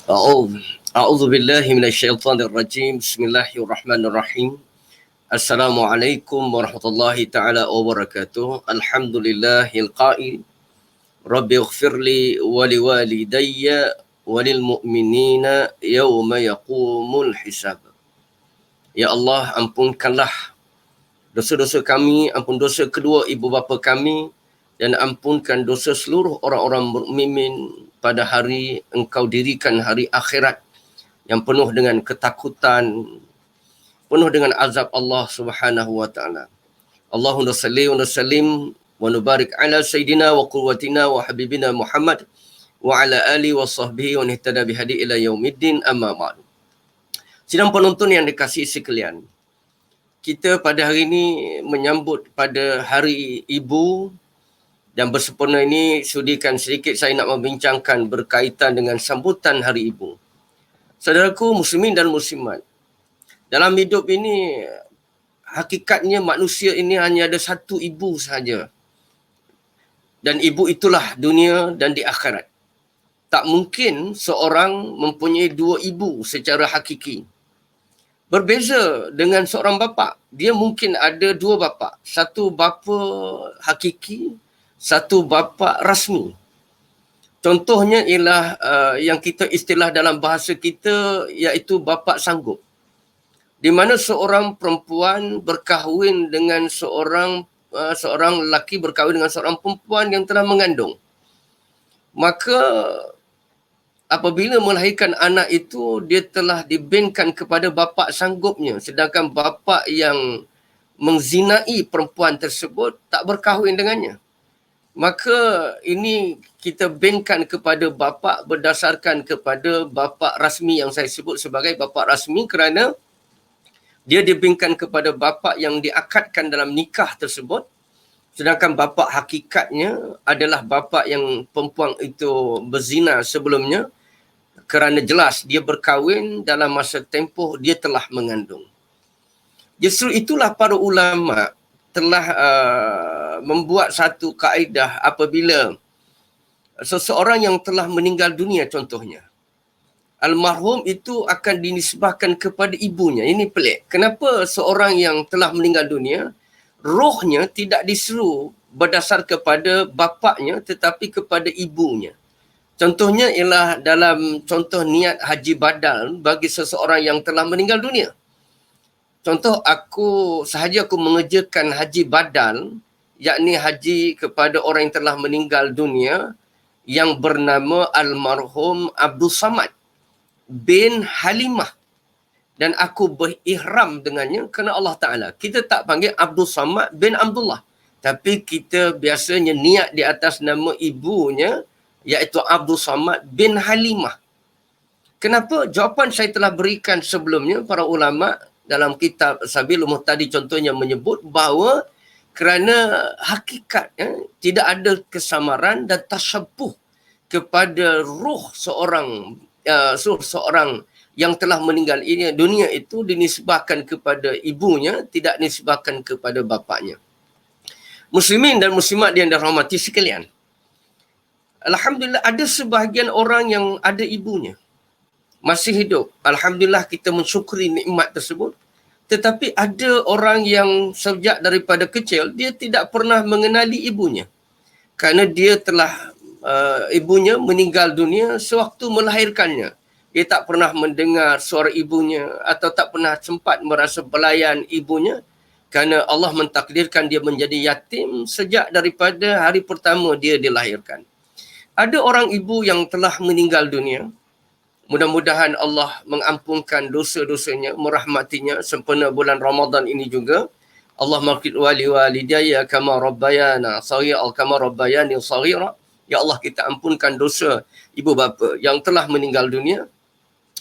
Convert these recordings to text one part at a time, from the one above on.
أعوذ أعوذ بالله من الشيطان الرجيم. بسم الله الرحمن الرحيم. السلام عليكم ورحمة الله تعالى وبركاته. الحمد لله القائل رب اغفر لي ولوالدي وللمؤمنين يوم يقوم الحساب. Ya Allah, ampunkanlah dosa-dosa kami, ampun dosa kedua ibu bapa kami, dan ampunkan dosa seluruh orang-orang mukmin pada hari Engkau dirikan hari akhirat yang penuh dengan ketakutan, penuh dengan azab Allah Subhanahu wa taala. Allahumma salli wa sallim wa nubarik ala sayyidina wa quwwatina wa habibina Muhammad wa ala alihi wa sahbihi wa nihtada bihadi ila yaumiddin, amma ba'du. Sidang penonton yang dikasihi sekalian, kita pada hari ini menyambut pada Hari Ibu, dan bersempena ini sudikan sedikit saya nak membincangkan berkaitan dengan sambutan Hari Ibu. Saudaraku muslimin dan muslimat, dalam hidup ini hakikatnya manusia ini hanya ada satu ibu sahaja. Dan ibu itulah dunia dan di akhirat. Tak mungkin seorang mempunyai dua ibu secara hakiki. Berbeza dengan seorang bapa. Dia mungkin ada dua bapa. Satu bapa hakiki, satu bapa rasmi. Contohnya ialah yang kita istilah dalam bahasa kita iaitu bapa sanggup. Di mana seorang perempuan berkahwin dengan seorang lelaki berkahwin dengan seorang perempuan yang telah mengandung. Maka apabila melahirkan anak itu, dia telah dibenkan kepada bapa sanggupnya. Sedangkan bapa yang mengzinai perempuan tersebut tak berkahwin dengannya. Maka ini kita benkan kepada bapa berdasarkan kepada bapa rasmi yang saya sebut sebagai bapa rasmi, kerana dia dibenkan kepada bapa yang diakadkan dalam nikah tersebut. Sedangkan bapa hakikatnya adalah bapa yang perempuan itu berzina sebelumnya, kerana jelas dia berkahwin dalam masa tempoh dia telah mengandung. Justru itulah para ulama telah membuat satu kaedah apabila seseorang yang telah meninggal dunia, contohnya almarhum itu akan dinisbahkan kepada ibunya. Ini pelik. Kenapa seorang yang telah meninggal dunia, rohnya tidak diseru berdasar kepada bapaknya tetapi kepada ibunya? Contohnya ialah dalam contoh niat haji badal bagi seseorang yang telah meninggal dunia. Contoh sahaja aku mengerjakan haji badal, yakni haji kepada orang yang telah meninggal dunia yang bernama almarhum Abdul Samad bin Halimah, dan aku berihram dengannya kerana Allah Ta'ala. Kita tak panggil Abdul Samad bin Abdullah, tapi kita biasanya niat di atas nama ibunya, iaitu Abdul Samad bin Halimah. Kenapa? Jawapan saya telah berikan sebelumnya. Para ulama dalam kitab Sabilul Muhtadi contohnya menyebut bahawa kerana hakikat tidak ada kesamaran dan tasyabuh kepada ruh seorang yang telah meninggal dunia itu dinisbahkan kepada ibunya, tidak dinisbahkan kepada bapaknya. Muslimin dan muslimat yang dirahmati sekalian, alhamdulillah ada sebahagian orang yang ada ibunya masih hidup. Alhamdulillah kita mensyukuri nikmat tersebut. Tetapi ada orang yang sejak daripada kecil dia tidak pernah mengenali ibunya, kerana dia telah ibunya meninggal dunia sewaktu melahirkannya. Dia tak pernah mendengar suara ibunya atau tak pernah sempat merasa belayan ibunya, kerana Allah mentakdirkan dia menjadi yatim sejak daripada hari pertama dia dilahirkan. Ada orang ibu yang telah meninggal dunia. Mudah-mudahan Allah mengampunkan dosa-dosanya, merahmatinya sempena bulan Ramadan ini juga. Allah maghfir wali walidayya kama rabbayana saghira kama rabbayani saghira. Ya Allah, kita ampunkan dosa ibu bapa yang telah meninggal dunia.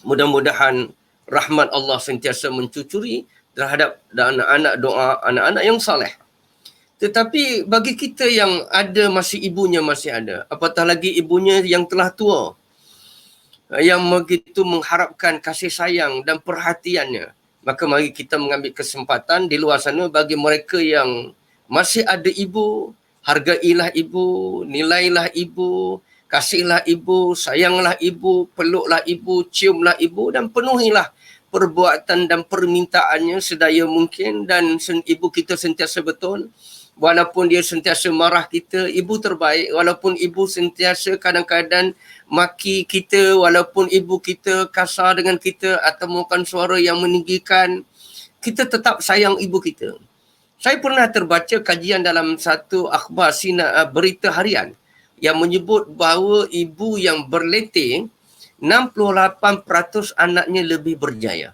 Mudah-mudahan rahmat Allah sentiasa mencucuri terhadap anak-anak doa anak-anak yang saleh. Tetapi bagi kita yang ada masih ibunya masih ada, apatah lagi ibunya yang telah tua, yang begitu mengharapkan kasih sayang dan perhatiannya, maka mari kita mengambil kesempatan di luar sana bagi mereka yang masih ada ibu, hargailah ibu, nilailah ibu. kasihlah ibu, sayanglah ibu, peluklah ibu, ciumlah ibu dan penuhilah perbuatan dan permintaannya sedaya mungkin. Dan ibu kita sentiasa betul. Walaupun dia sentiasa marah kita, ibu terbaik. Walaupun ibu sentiasa kadang-kadang maki kita, walaupun ibu kita kasar dengan kita atau menggunakan suara yang meninggikan, kita tetap sayang ibu kita. Saya pernah terbaca kajian dalam satu akhbar berita harian yang menyebut bahawa ibu yang berletih, 68% anaknya lebih berjaya.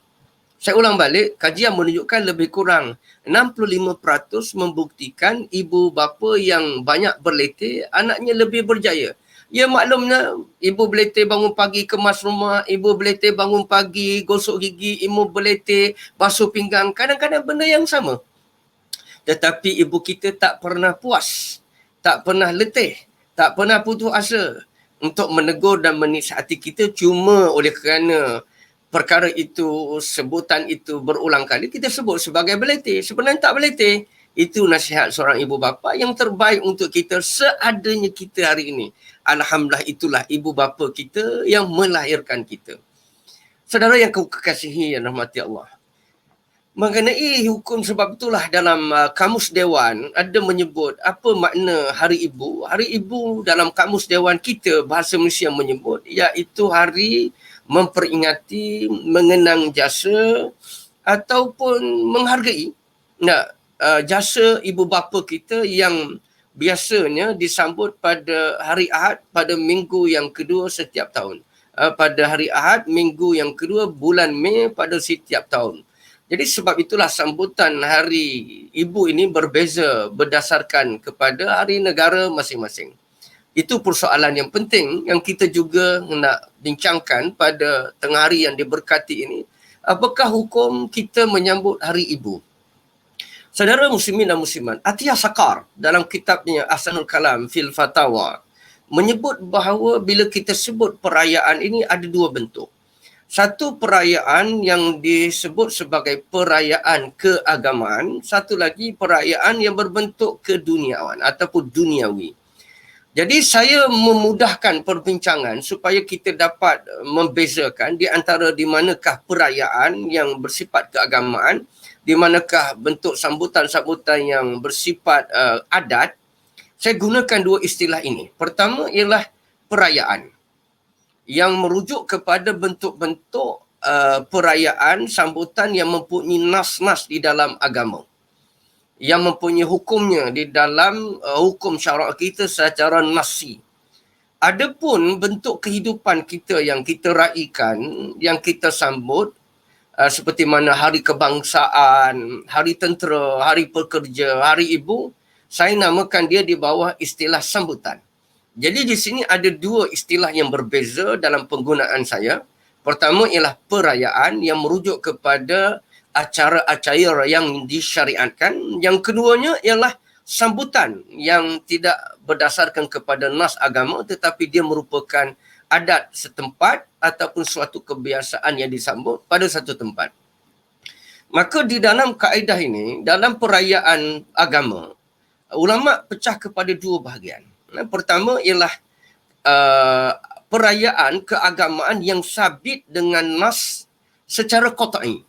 Saya ulang balik, kajian menunjukkan lebih kurang 65% membuktikan ibu bapa yang banyak berletih, anaknya lebih berjaya. Ya maklumnya, ibu berletih bangun pagi kemas rumah, ibu berletih bangun pagi gosok gigi, ibu berletih basuh pinggang, kadang-kadang benda yang sama. Tetapi ibu kita tak pernah puas, tak pernah letih, tak pernah putus asa untuk menegur dan menasihati kita cuma oleh kerana perkara itu, sebutan itu berulang kali kita sebut sebagai berletih. Sebenarnya tak berletih. Itu nasihat seorang ibu bapa yang terbaik untuk kita seadanya kita hari ini. Alhamdulillah, itulah ibu bapa kita yang melahirkan kita. Saudara yang kekasihi yang rahmati Allah, mengenai hukum sebab itulah dalam Kamus Dewan ada menyebut apa makna Hari Ibu. Hari Ibu dalam Kamus Dewan kita bahasa Malaysia menyebut iaitu hari memperingati, mengenang jasa ataupun menghargai jasa ibu bapa kita yang biasanya disambut pada hari Ahad pada minggu yang kedua setiap tahun. Pada hari Ahad minggu yang kedua bulan Mei pada setiap tahun. Jadi sebab itulah sambutan Hari Ibu ini berbeza berdasarkan kepada hari negara masing-masing. Itu persoalan yang penting yang kita juga nak bincangkan pada tengah hari yang diberkati ini. Apakah hukum kita menyambut Hari Ibu? Saudara muslimin dan muslimat, Atiyah Sakar dalam kitabnya Ahsanul Kalam fil Fatawa menyebut bahawa bila kita sebut perayaan ini ada dua bentuk. Satu perayaan yang disebut sebagai perayaan keagamaan, satu lagi perayaan yang berbentuk keduniawan ataupun duniawi. Jadi saya memudahkan perbincangan supaya kita dapat membezakan di antara di manakah perayaan yang bersifat keagamaan, di manakah bentuk sambutan-sambutan yang bersifat adat. Saya gunakan dua istilah ini. Pertama ialah perayaan yang merujuk kepada bentuk-bentuk perayaan sambutan yang mempunyai nas-nas di dalam agama, yang mempunyai hukumnya di dalam hukum syarak kita secara nasi. Adapun bentuk kehidupan kita yang kita raikan, yang kita sambut, seperti mana hari kebangsaan, hari tentera, hari pekerja, hari ibu, saya namakan dia di bawah istilah sambutan. Jadi di sini ada dua istilah yang berbeza dalam penggunaan saya. Pertama ialah perayaan yang merujuk kepada acara-acara yang disyariatkan. Yang keduanya ialah sambutan yang tidak berdasarkan kepada nas agama tetapi dia merupakan adat setempat ataupun suatu kebiasaan yang disambut pada satu tempat. Maka di dalam kaedah ini, dalam perayaan agama, ulama pecah kepada dua bahagian. Pertama ialah perayaan keagamaan yang sabit dengan nas secara qat'i.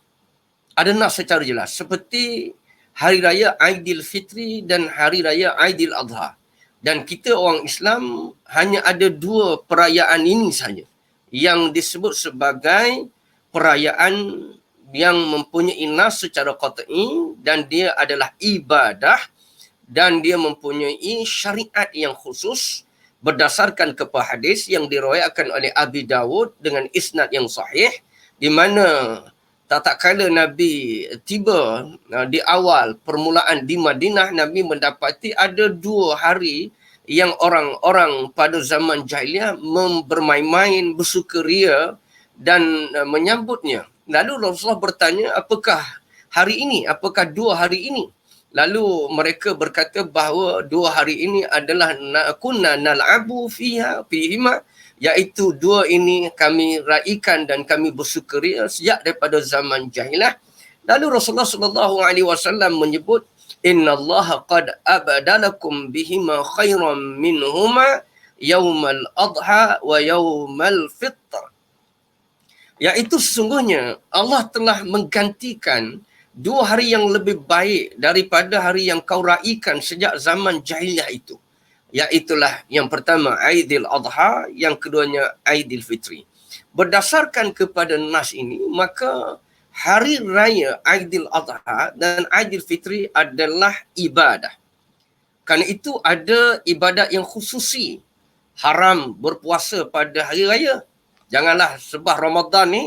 Ada nas secara jelas seperti Hari Raya Aidilfitri dan Hari Raya Aidiladha. Dan kita orang Islam hanya ada dua perayaan ini saja yang disebut sebagai perayaan yang mempunyai nas secara qat'i dan dia adalah ibadah dan dia mempunyai syariat yang khusus berdasarkan kepada hadis yang diriwayatkan oleh Abi Dawud dengan isnad yang sahih, di mana tak kala Nabi tiba di awal permulaan di Madinah, Nabi mendapati ada dua hari yang orang-orang pada zaman jahiliah bermain-main, bersukaria dan menyambutnya. Lalu Rasulullah bertanya, apakah hari ini? Apakah dua hari ini? Lalu mereka berkata bahawa dua hari ini adalah kunna nal'abu fihima, iaitu dua ini kami raikan dan kami bersukaria sejak daripada zaman jahiliah. Lalu Rasulullah SAW menyebut, innallaha qad abdalakum bihima khairan minhuma yaumal adha wa yaumal fitr. Iaitu sesungguhnya Allah telah menggantikan 2 hari yang lebih baik daripada hari yang kau raikan sejak zaman jahiliyah itu. Iaitulah yang pertama Aidil Adha, yang keduanya Aidil Fitri. Berdasarkan kepada nas ini, maka hari raya Aidil Adha dan Aidil Fitri adalah ibadah. Kerana itu ada ibadat yang khususi. Haram berpuasa pada hari raya. Janganlah sebab Ramadan ni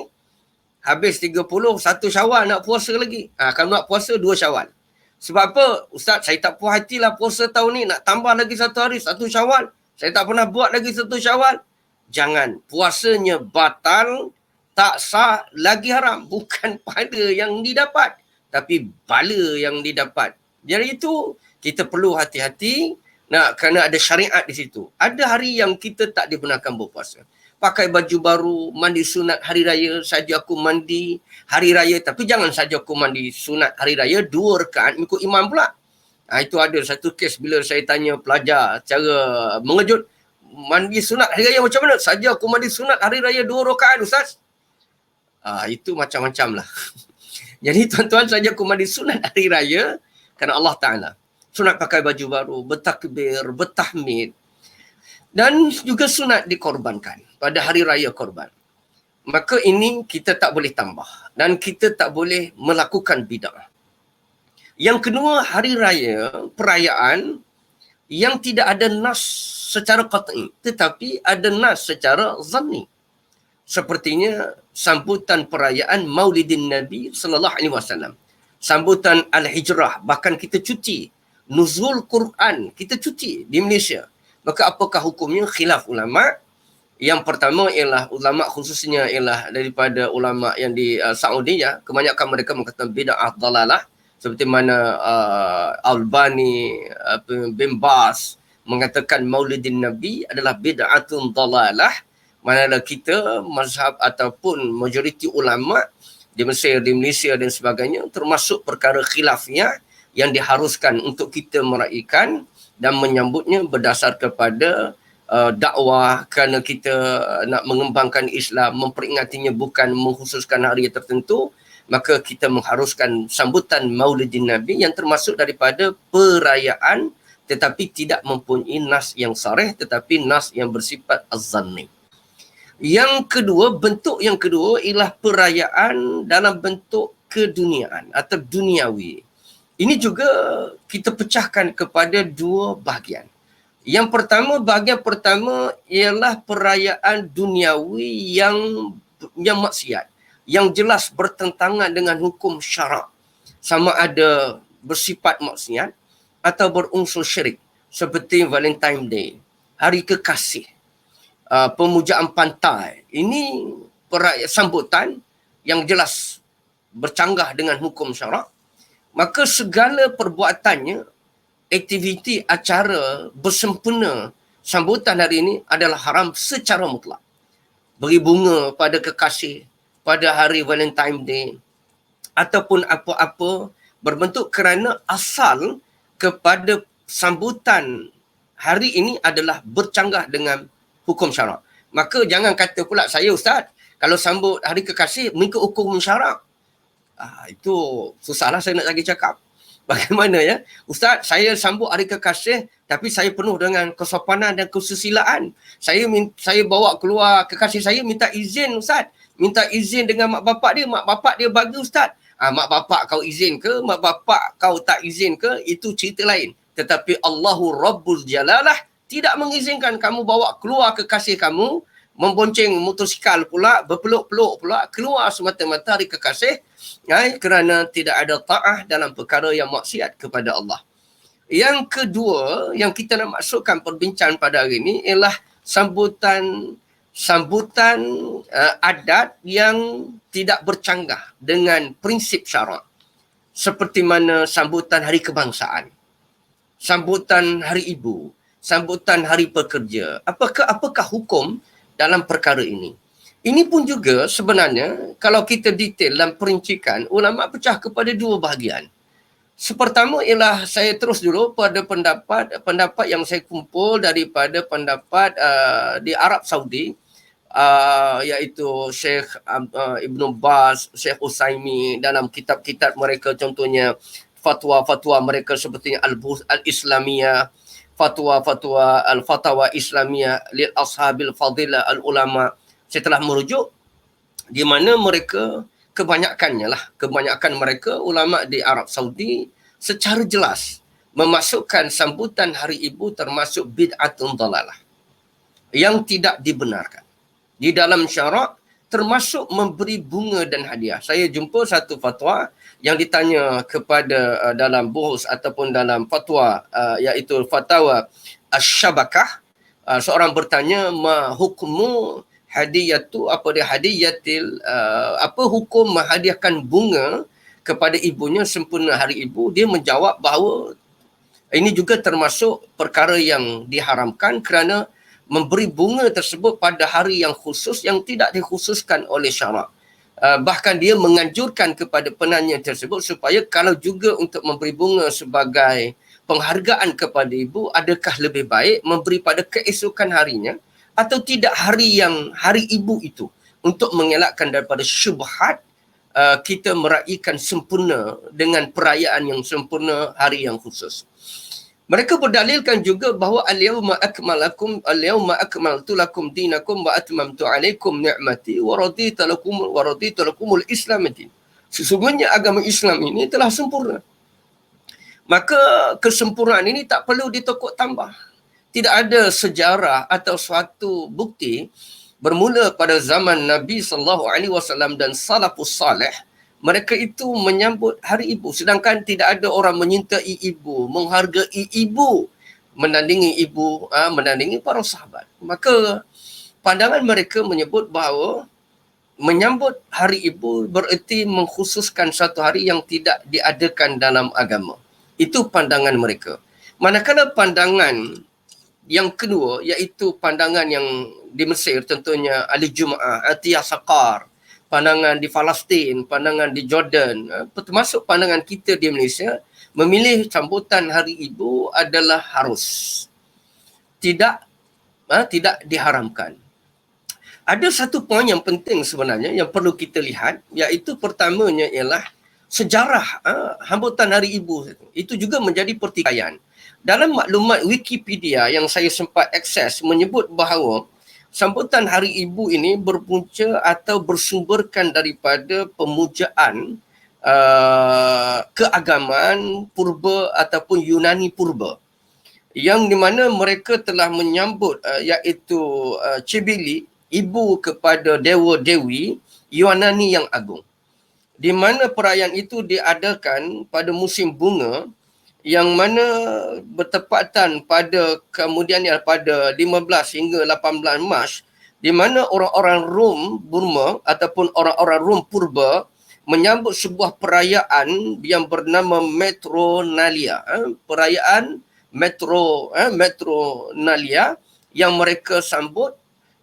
habis 30, 1 Syawal nak puasa lagi. Kalau nak puasa 2 Syawal. Sebab apa? Ustaz, saya tak puas hatilah puasa tahun ni. Nak tambah lagi 1 hari, 1 Syawal. Saya tak pernah buat lagi 1 Syawal. Jangan. Puasanya batal, tak sah, lagi haram. Bukan pada yang didapat, tapi bala yang didapat. Jadi itu kita perlu hati-hati kerana ada syariat di situ. Ada hari yang kita tak dibenarkan berpuasa. Pakai baju baru, mandi sunat hari raya, saja aku mandi hari raya. Tapi jangan saja aku mandi sunat hari raya 2 rakaat ikut imam pula. Itu ada satu kes bila saya tanya pelajar cara mengejut, mandi sunat hari raya macam mana? Saja aku mandi sunat hari raya 2 rakaat Ustaz. Itu macam-macam lah. Jadi tuan-tuan, saja aku mandi sunat hari raya kerana Allah Ta'ala. Sunat pakai baju baru, bertakbir, bertahmid. Dan juga sunat dikorbankan pada hari raya korban. Maka ini kita tak boleh tambah. Dan kita tak boleh melakukan bid'ah. Yang kedua, hari raya, perayaan yang tidak ada nas secara qat'i, tetapi ada nas secara zanni. Sepertinya sambutan perayaan Maulidin Nabi sallallahu alaihi wasallam. Sambutan Al-Hijrah, bahkan kita cuti. Nuzul Quran, kita cuti di Malaysia. Maka apakah hukumnya? Khilaf ulama. Yang pertama ialah ulama, khususnya ialah daripada ulama yang di Saudi, kebanyakan mereka mengatakan bid'ah dalalah, seperti mana Albani bin Bas mengatakan Maulidin Nabi adalah bid'atun dalalah. Manakala kita mazhab ataupun majoriti ulama di Mesir, di Malaysia dan sebagainya, termasuk perkara khilafiyah yang diharuskan untuk kita meraihkan dan menyambutnya berdasar kepada dakwah, kerana kita nak mengembangkan Islam, memperingatinya bukan mengkhususkan hari tertentu, maka kita mengharuskan sambutan Maulidin Nabi yang termasuk daripada perayaan tetapi tidak mempunyai nas yang sarih, tetapi nas yang bersifat az-zanni. Yang kedua, bentuk yang kedua ialah perayaan dalam bentuk keduniaan atau duniawi. Ini juga kita pecahkan kepada 2 bahagian. Yang pertama, bahagian pertama ialah perayaan duniawi yang maksiat, yang jelas bertentangan dengan hukum syarak. Sama ada bersifat maksiat atau berunsur syirik. Seperti Valentine Day, Hari Kekasih, pemujaan pantai. Ini sambutan yang jelas bercanggah dengan hukum syarak. Maka segala perbuatannya, aktiviti, acara bersempena sambutan hari ini adalah haram secara mutlak. Beri bunga pada kekasih pada hari Valentine Day ataupun apa-apa berbentuk kerana asal kepada sambutan hari ini adalah bercanggah dengan hukum syarak. Maka jangan kata pula saya Ustaz, kalau sambut hari kekasih mengikut hukum syarak. Itu susahlah saya nak lagi cakap. Bagaimana ya? Ustaz, saya sambut hari kekasih tapi saya penuh dengan kesopanan dan kesusilaan. Saya bawa keluar kekasih saya minta izin Ustaz. Minta izin dengan mak bapak dia bagi Ustaz. Mak bapak kau izin ke, mak bapak kau tak izin ke, itu cerita lain. Tetapi Allahu Rabbul Jalalah tidak mengizinkan kamu bawa keluar kekasih kamu, membonceng motosikal pula, berpeluk-peluk pula, keluar semata-mata hari kekasih, kerana tidak ada ta'ah dalam perkara yang maksiat kepada Allah. Yang kedua, yang kita nak masukkan perbincangan pada hari ini ialah sambutan adat yang tidak bercanggah dengan prinsip syarak. Seperti mana sambutan hari kebangsaan, sambutan hari ibu, sambutan hari pekerja. Apakah hukum dalam perkara ini? Ini pun juga sebenarnya kalau kita detail dan perincikan, ulama pecah kepada 2 bahagian. Sepertama ialah saya terus dulu pada pendapat yang saya kumpul daripada pendapat di Arab Saudi, iaitu Syekh Ibn Baz, Syekh Usaimi dalam kitab-kitab mereka, contohnya fatwa-fatwa mereka seperti Al-Islamiyah, fatwa-fatwa Al-Fatawa Islamiyah lil Ashabil Fadilah Al-Ulama. Saya telah merujuk di mana mereka kebanyakan mereka ulama di Arab Saudi secara jelas memasukkan sambutan Hari Ibu termasuk bid'atun dalalah yang tidak dibenarkan di dalam syarak, termasuk memberi bunga dan hadiah. Saya jumpa satu fatwa yang ditanya kepada dalam buhus ataupun dalam fatwa, iaitu fatwa Asy-Syabakah. Seorang bertanya, ma hukmu hadiyatu, apa dia hadiyatil, apa hukum menghadiahkan bunga kepada ibunya sempurna Hari Ibu? Dia menjawab bahawa ini juga termasuk perkara yang diharamkan kerana memberi bunga tersebut pada hari yang khusus yang tidak dikhususkan oleh syarak. Bahkan dia menganjurkan kepada penanya tersebut supaya kalau juga untuk memberi bunga sebagai penghargaan kepada ibu, adakah lebih baik memberi pada keesokan harinya atau tidak hari ibu itu, untuk mengelakkan daripada syubhat kita meraihkan sempurna dengan perayaan yang sempurna hari yang khusus. Mereka berdalilkan juga bahawa al-yawma akmaltu lakum dinakum wa atmamtu alaikum ni'mati wa raditu lakumul Islam din. Sesungguhnya agama Islam ini telah sempurna. Maka kesempurnaan ini tak perlu ditokok tambah. Tidak ada sejarah atau suatu bukti bermula pada zaman Nabi SAW dan salafus salih, mereka itu menyambut Hari Ibu, sedangkan tidak ada orang menyintai ibu, menghargai ibu, menandingi ibu, menandingi para sahabat. Maka pandangan mereka menyebut bahawa menyambut Hari Ibu bererti mengkhususkan satu hari yang tidak diadakan dalam agama. Itu pandangan mereka. Manakala pandangan yang kedua, iaitu pandangan yang di Mesir, contohnya Ali Jum'ah, Atiyah Saqar, pandangan di Palestin, pandangan di Jordan, termasuk pandangan kita di Malaysia, memilih sambutan Hari Ibu adalah harus. Tidak diharamkan. Ada satu poin yang penting sebenarnya yang perlu kita lihat, iaitu pertamanya ialah sejarah sambutan Hari Ibu. Itu juga menjadi pertikaian. Dalam maklumat Wikipedia yang saya sempat akses menyebut bahawa sambutan Hari Ibu ini berpunca atau bersumberkan daripada pemujaan keagamaan purba ataupun Yunani purba, yang di mana mereka telah menyambut iaitu Cibili, ibu kepada dewa-dewi Yunani yang agung, di mana perayaan itu diadakan pada musim bunga, yang mana bertepatan pada pada 15 hingga 18 Mac, di mana orang-orang Rom Burma ataupun orang-orang Rom purba menyambut sebuah perayaan yang bernama Metronalia. Perayaan Metronalia yang mereka sambut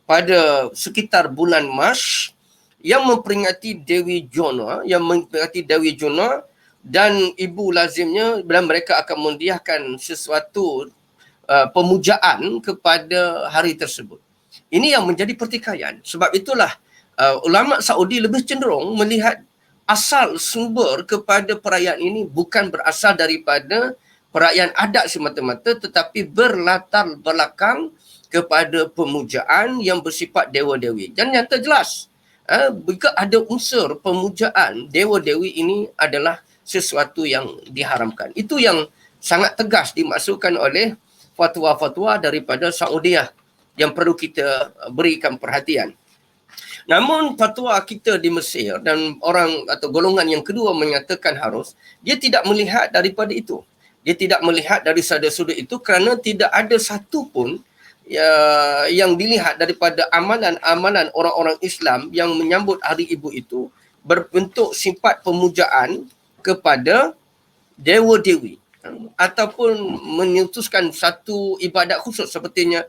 pada sekitar bulan Mac, yang memperingati Dewi Jona, dan ibu lazimnya bila mereka akan mendiahkan sesuatu pemujaan kepada hari tersebut. Ini yang menjadi pertikaian. Sebab itulah ulama Saudi lebih cenderung melihat asal sumber kepada perayaan ini bukan berasal daripada perayaan adat semata-mata, tetapi berlatar belakang kepada pemujaan yang bersifat dewa-dewi. Dan yang terjelas, jika ada unsur pemujaan dewa-dewi ini adalah sesuatu yang diharamkan. Itu yang sangat tegas dimasukkan oleh fatwa-fatwa daripada Saudiah yang perlu kita berikan perhatian. Namun fatwa kita di Mesir dan orang atau golongan yang kedua menyatakan harus, dia tidak melihat daripada itu. Dia tidak melihat dari sudut itu kerana tidak ada satu pun yang dilihat daripada amalan-amalan orang-orang Islam yang menyambut Hari Ibu itu berbentuk sifat pemujaan kepada dewa-dewi ataupun menyutuskan satu ibadat khusus sepertinya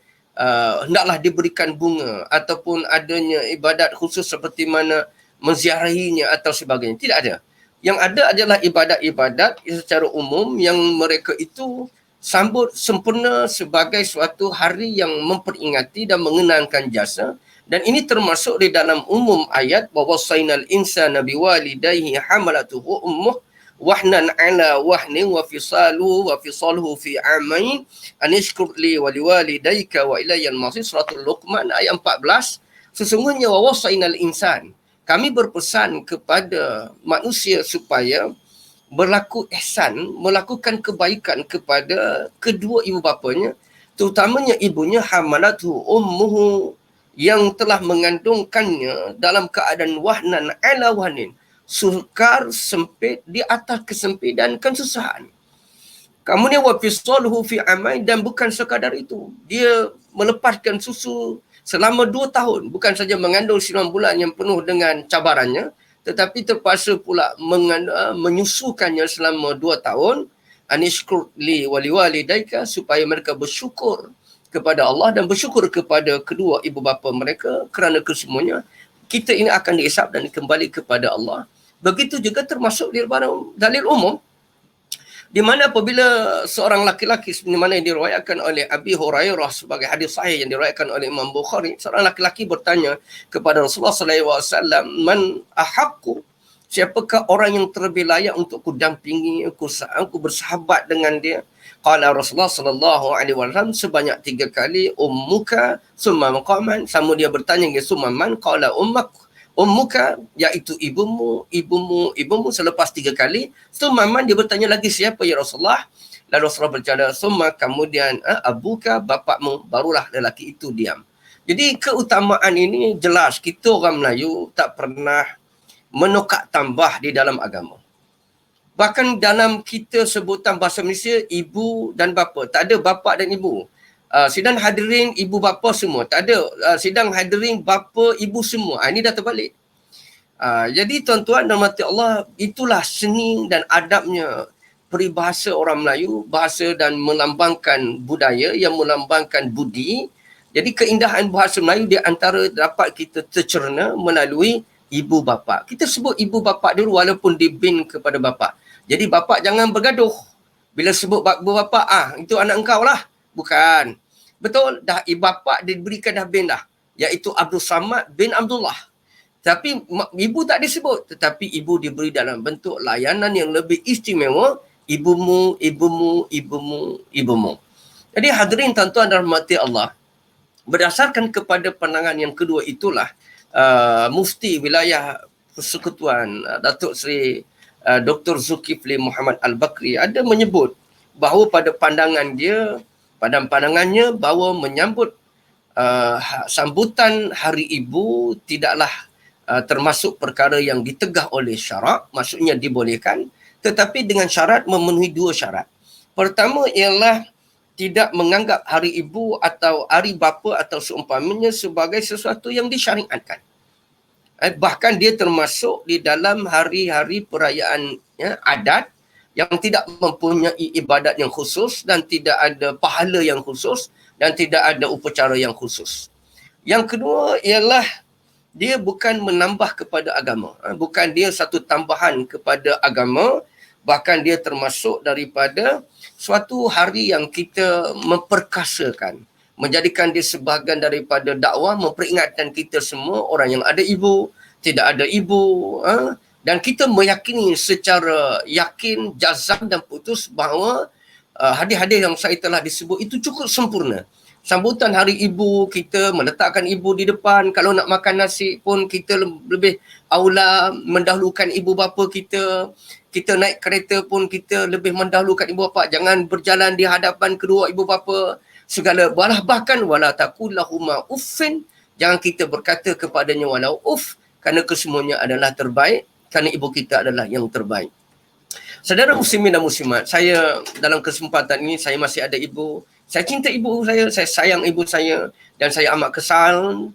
hendaklah diberikan bunga ataupun adanya ibadat khusus seperti mana menziarahinya atau sebagainya. Tidak ada. Yang ada adalah ibadat-ibadat secara umum yang mereka itu sambut sempurna sebagai suatu hari yang memperingati dan mengenangkan jasa. Dan ini termasuk di dalam umum ayat wawasainal insana biwalidayhi hamalatuhu ummuh wahnan ala wahnin wa fisaluhu fi amain anishkur li wa liwalidayka wa ilayyal masir. Suratul Luqman ayat 14. Sesungguhnya wawasainal insan, kami berpesan kepada manusia supaya berlaku ihsan, melakukan kebaikan kepada kedua ibu bapanya, terutamanya ibunya hamalatu ummuhu, yang telah mengandungkannya dalam keadaan wahnan ala wahnin, sukar sempit di atas kesempitan dan kesusahan. Kemudian wa fisaluhu fi amain, dan bukan sekadar itu, dia melepaskan susu selama 2 tahun, bukan saja mengandung 9 bulan yang penuh dengan cabarannya, tetapi terpaksa pula menyusukannya selama 2 tahun. Anishkur li wa liwalidayka, supaya mereka bersyukur kepada Allah dan bersyukur kepada kedua ibu bapa mereka, kerana kesemuanya kita ini akan dihisab dan kembali kepada Allah. Begitu juga termasuk di dalil umum, di mana apabila seorang laki-laki, seperti mana yang diriwayatkan oleh Abi Hurairah sebagai hadis sahih yang diriwayatkan oleh Imam Bukhari, seorang laki-laki bertanya kepada Rasulullah SAW, man ahaqqu, siapakah orang yang terlebih layak untuk ku dampingi, aku bersahabat dengan dia? Qala Rasulullah SAW sebanyak 3 kali, ummuka summa maqaman, sama dia bertanya summa man, qala ummuka, iaitu ibumu, selepas 3 kali. Summa man, dia bertanya lagi, siapa ya Rasulullah? Lalu Rasulullah bercakap, summa, kemudian abuka, bapakmu, barulah lelaki itu diam. Jadi keutamaan ini jelas, kita orang Melayu tak pernah menukar tambah di dalam agama. Bahkan dalam kita sebutan bahasa Malaysia, ibu dan bapa, tak ada bapa dan ibu. Sidang hadirin ibu bapa semua, tak ada sidang hadirin bapa ibu semua. Ini dah terbalik. Jadi tuan-tuan dan mati Allah, itulah seni dan adabnya peribahasa orang Melayu, bahasa dan melambangkan budaya yang melambangkan budi. Jadi keindahan bahasa Melayu di antara dapat kita tercerna melalui ibu bapa. Kita sebut ibu bapa dulu walaupun dibin kepada bapa. Jadi bapa jangan bergaduh. Bila sebut ibu bapa, itu anak engkau lah. Bukan. Betul, dah ibu bapa diberikan dah bin dah. Iaitu Abdul Samad bin Abdullah. Tapi ibu tak disebut. Tetapi ibu diberi dalam bentuk layanan yang lebih istimewa. Ibumu. Jadi hadirin tuan-tuan dan rahmati Allah, berdasarkan kepada pandangan yang kedua itulah, Mufti Wilayah Persekutuan Datuk Seri Dr. Zulkifli Muhammad Al-Bakri ada menyebut bahawa pada pandangannya bahawa menyambut sambutan Hari Ibu tidaklah termasuk perkara yang ditegah oleh syarak, maksudnya dibolehkan, tetapi dengan syarat memenuhi 2 syarat. Pertama ialah tidak menganggap Hari Ibu atau Hari Bapa atau seumpamanya sebagai sesuatu yang disyariatkan. Bahkan dia termasuk di dalam hari-hari perayaan adat yang tidak mempunyai ibadat yang khusus dan tidak ada pahala yang khusus dan tidak ada upacara yang khusus. Yang kedua ialah dia bukan menambah kepada agama. Bukan dia satu tambahan kepada agama, bahkan dia termasuk daripada suatu hari yang kita memperkasakan, menjadikan dia sebahagian daripada dakwah, memperingatkan kita semua, orang yang ada ibu, tidak ada ibu, dan kita meyakini secara yakin, jazam dan putus bahawa hadis-hadis yang saya telah disebut itu cukup sempurna. Sambutan Hari Ibu, kita meletakkan ibu di depan. Kalau nak makan nasi pun kita lebih aula mendahulukan ibu bapa kita. Kita naik kereta pun kita lebih mendahulukan ibu bapa. Jangan berjalan di hadapan kedua ibu bapa. Segala bahkan wala taqullahuma uffin. Jangan kita berkata kepadanya walau uff, kerana kesemuanya adalah terbaik, kerana ibu kita adalah yang terbaik. Saudara muslimin dan muslimat, saya dalam kesempatan ini saya masih ada ibu. Saya cinta ibu saya sayang ibu saya, dan saya amat kesal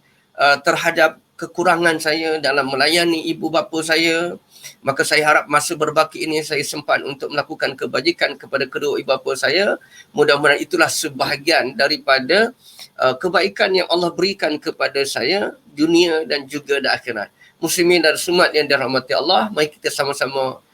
terhadap kekurangan saya dalam melayani ibu bapa saya. Maka saya harap masa berbaki ini saya sempat untuk melakukan kebajikan kepada kedua ibu bapa saya. Mudah-mudahan itulah sebahagian daripada kebaikan yang Allah berikan kepada saya dunia dan juga di akhirat. Muslimin dan muslimat yang dirahmati Allah, mari kita sama-sama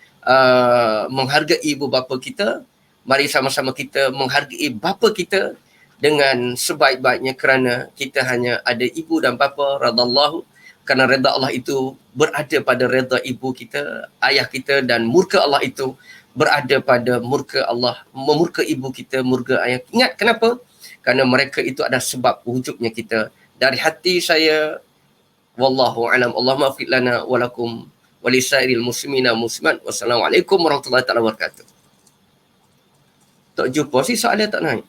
menghargai ibu bapa kita. Mari sama-sama kita menghargai bapa kita dengan sebaik-baiknya, kerana kita hanya ada ibu dan bapa, radallahu, kerana redha Allah itu berada pada redha ibu kita, ayah kita, dan murka Allah itu berada pada murka Allah, memurka ibu kita, murka ayah. Ingat kenapa? Kerana mereka itu adalah sebab wujudnya kita. Dari hati saya, wallahu alam, Allahumma afiq lana walakum walisairil muslimina muslimat. Wassalamualaikum warahmatullahi wabarakatuh. Tak jumpa sih soalan tak naik.